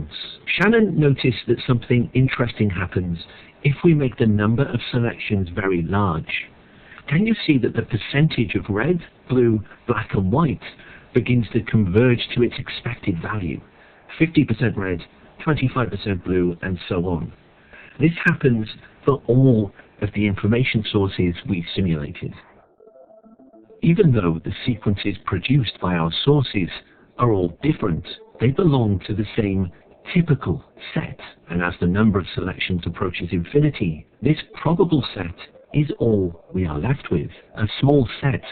results. Shannon noticed that something interesting happens if we make the number of selections very large. Can you see that the percentage of red, blue, black and white begins to converge to its expected value? 50% red, 25% blue, and so on. This happens for all of the information sources we simulated. Even though the sequences produced by our sources are all different, they belong to the same typical set, and as the number of selections approaches infinity, this probable set is all we are left with, a small set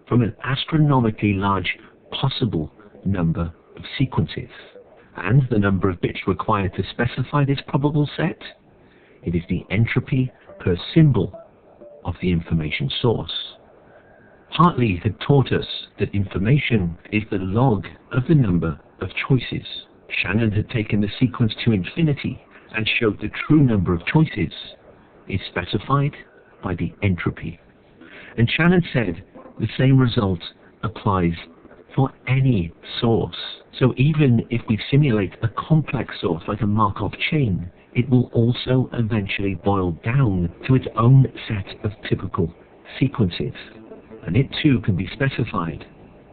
from an astronomically large possible number of sequences. And the number of bits required to specify this probable set? It is the entropy per symbol of the information source. Hartley had taught us that information is the log of the number of choices. Shannon had taken the sequence to infinity and showed the true number of choices is specified by the entropy. And Shannon said the same result applies for any source. So even if we simulate a complex source like a Markov chain, it will also eventually boil down to its own set of typical sequences. And it too can be specified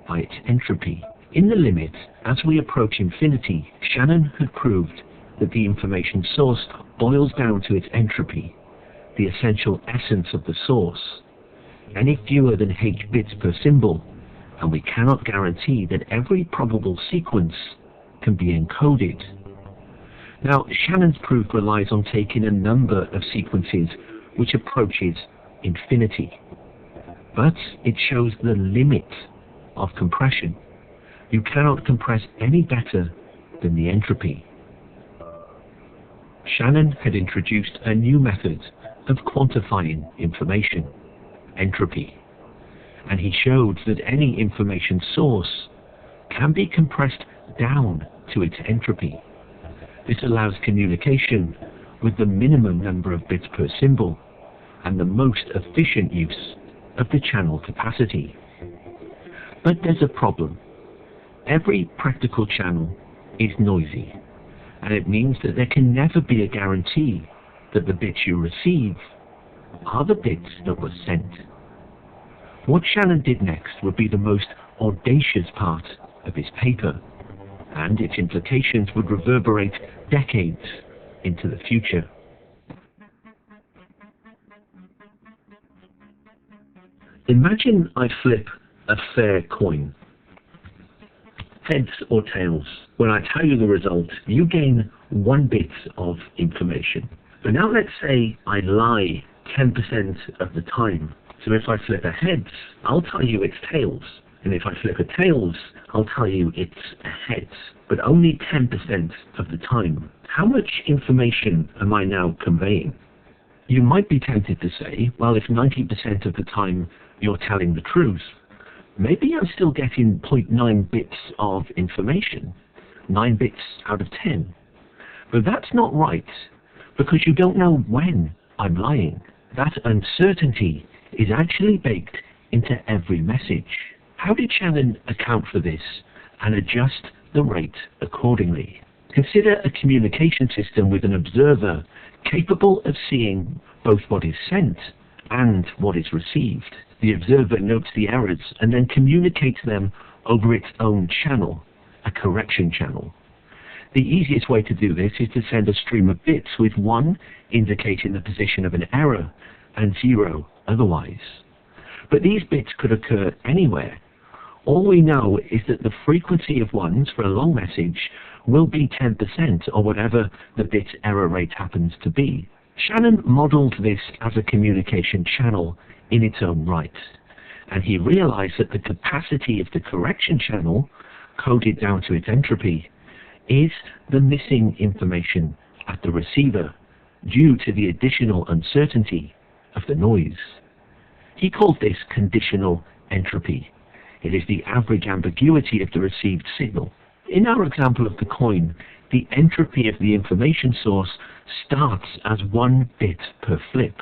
by its entropy. In the limit, as we approach infinity, Shannon had proved that the information source boils down to its entropy, the essential essence of the source. Any fewer than h bits per symbol, and we cannot guarantee that every probable sequence can be encoded. Now, Shannon's proof relies on taking a number of sequences which approaches infinity. But it shows the limit of compression. You cannot compress any better than the entropy. Shannon had introduced a new method of quantifying information, entropy. And he showed that any information source can be compressed down to its entropy. This allows communication with the minimum number of bits per symbol and the most efficient use of the channel capacity. But there's a problem. Every practical channel is noisy, and it means that there can never be a guarantee that the bits you receive are the bits that were sent. What Shannon did next would be the most audacious part of his paper, and its implications would reverberate decades into the future. Imagine I flip a fair coin, heads or tails. When I tell you the result, you gain 1 bit of information. But now let's say I lie 10% of the time. So if I flip a heads, I'll tell you it's tails. And if I flip a tails, I'll tell you it's a heads. But only 10% of the time. How much information am I now conveying? You might be tempted to say, well, if 90% of the time you're telling the truth, maybe I'm still getting 0.9 bits of information, 9 bits out of 10. But that's not right, because you don't know when I'm lying. That uncertainty is actually baked into every message. How did Shannon account for this and adjust the rate accordingly? Consider a communication system with an observer capable of seeing both what is sent and what is received. The observer notes the errors and then communicates them over its own channel, a correction channel. The easiest way to do this is to send a stream of bits with 1 indicating the position of an error and 0 otherwise. But these bits could occur anywhere. All we know is that the frequency of 1s for a long message will be 10% or whatever the bit error rate happens to be. Shannon modeled this as a communication channel in its own right, and he realized that the capacity of the correction channel, coded down to its entropy, is the missing information at the receiver due to the additional uncertainty of the noise. He called this conditional entropy. It is the average ambiguity of the received signal. In our example of the coin, the entropy of the information source starts as 1 bit per flip,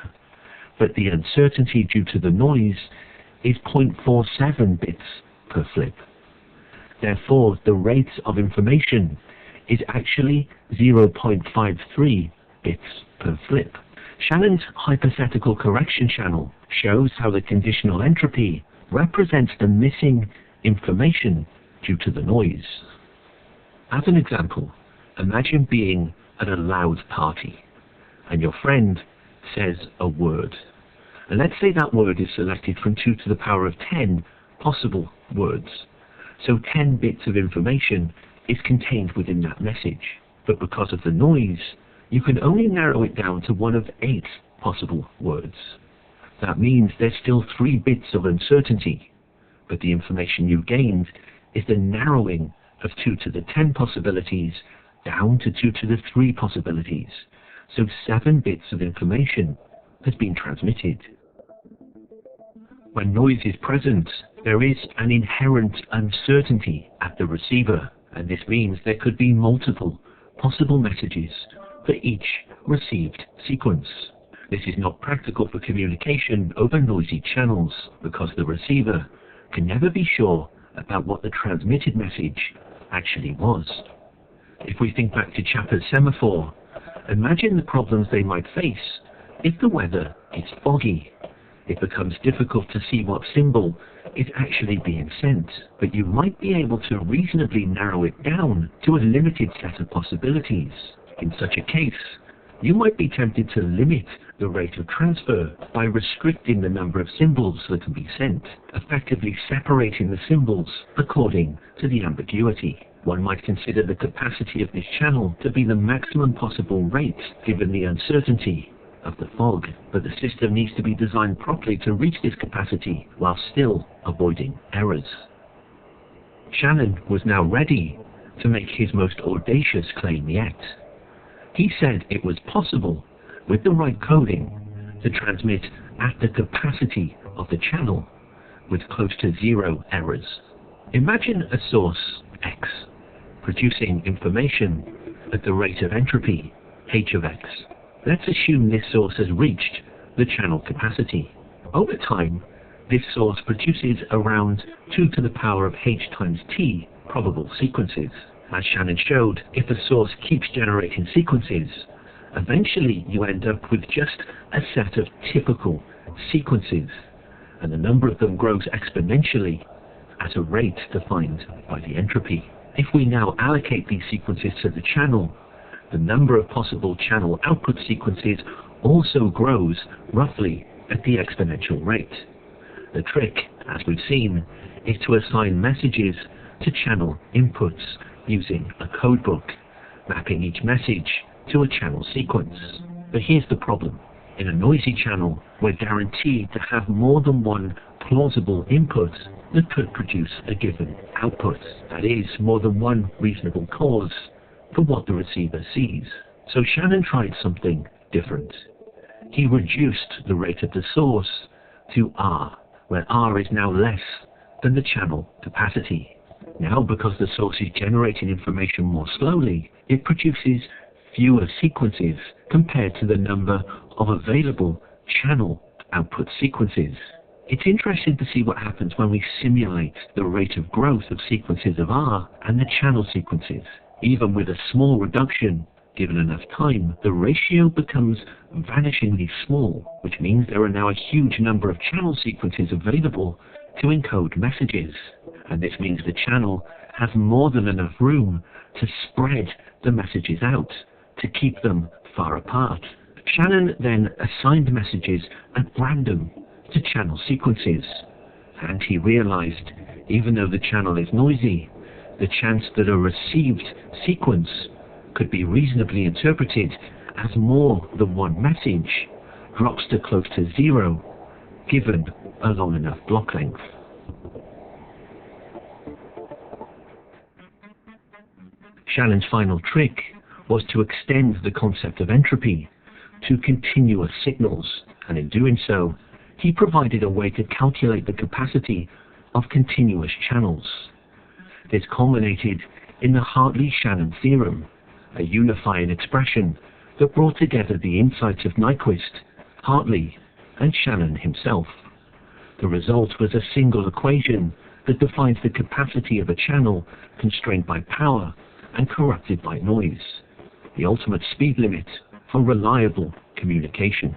but the uncertainty due to the noise is 0.47 bits per flip. Therefore, the rate of information is actually 0.53 bits per flip. Shannon's hypothetical correction channel shows how the conditional entropy represents the missing information due to the noise. As an example, imagine being at a loud party and your friend says a word. And let's say that word is selected from 2 to the power of 10 possible words. So 10 bits of information is contained within that message. But because of the noise, you can only narrow it down to 1 of 8 possible words. That means there's still 3 bits of uncertainty, but the information you gained is the narrowing of 2 to the 10 possibilities down to 2 to the 3 possibilities. So 7 bits of information has been transmitted. When noise is present, there is an inherent uncertainty at the receiver, and this means there could be multiple possible messages for each received sequence. This is not practical for communication over noisy channels because the receiver can never be sure about what the transmitted message actually was. If we think back to Chapper's semaphore, imagine the problems they might face if the weather is foggy. It becomes difficult to see what symbol is actually being sent, but you might be able to reasonably narrow it down to a limited set of possibilities. In such a case, you might be tempted to limit the rate of transfer by restricting the number of symbols that can be sent, effectively separating the symbols according to the ambiguity. One might consider the capacity of this channel to be the maximum possible rate given the uncertainty of the fog, but the system needs to be designed properly to reach this capacity while still avoiding errors. Shannon was now ready to make his most audacious claim yet. He said it was possible, with the right coding, to transmit at the capacity of the channel with close to 0 errors. Imagine a source, X, producing information at the rate of entropy, h of x. Let's assume this source has reached the channel capacity. Over time, this source produces around 2 to the power of h times t probable sequences. As Shannon showed, if a source keeps generating sequences, eventually you end up with just a set of typical sequences, and the number of them grows exponentially at a rate defined by the entropy. If we now allocate these sequences to the channel, the number of possible channel output sequences also grows roughly at the exponential rate. The trick, as we've seen, is to assign messages to channel inputs using a codebook, mapping each message to a channel sequence. But here's the problem. In a noisy channel, we're guaranteed to have more than one plausible input that could produce a given output. That is, more than one reasonable cause for what the receiver sees. So Shannon tried something different. He reduced the rate of the source to R, where R is now less than the channel capacity. Now, because the source is generating information more slowly, it produces fewer sequences compared to the number of available channel output sequences. It's interesting to see what happens when we simulate the rate of growth of sequences of R and the channel sequences. Even with a small reduction, given enough time, the ratio becomes vanishingly small, which means there are now a huge number of channel sequences available to encode messages. And this means the channel has more than enough room to spread the messages out, to keep them far apart. Shannon then assigned messages at random to channel sequences, and he realized, even though the channel is noisy, the chance that a received sequence could be reasonably interpreted as more than one message drops to close to 0, given a long enough block length. Shannon's final trick was to extend the concept of entropy to continuous signals, and in doing so, he provided a way to calculate the capacity of continuous channels. This culminated in the Hartley-Shannon theorem, a unifying expression that brought together the insights of Nyquist, Hartley, and Shannon himself. The result was a single equation that defines the capacity of a channel constrained by power and corrupted by noise. The ultimate speed limit for reliable communication.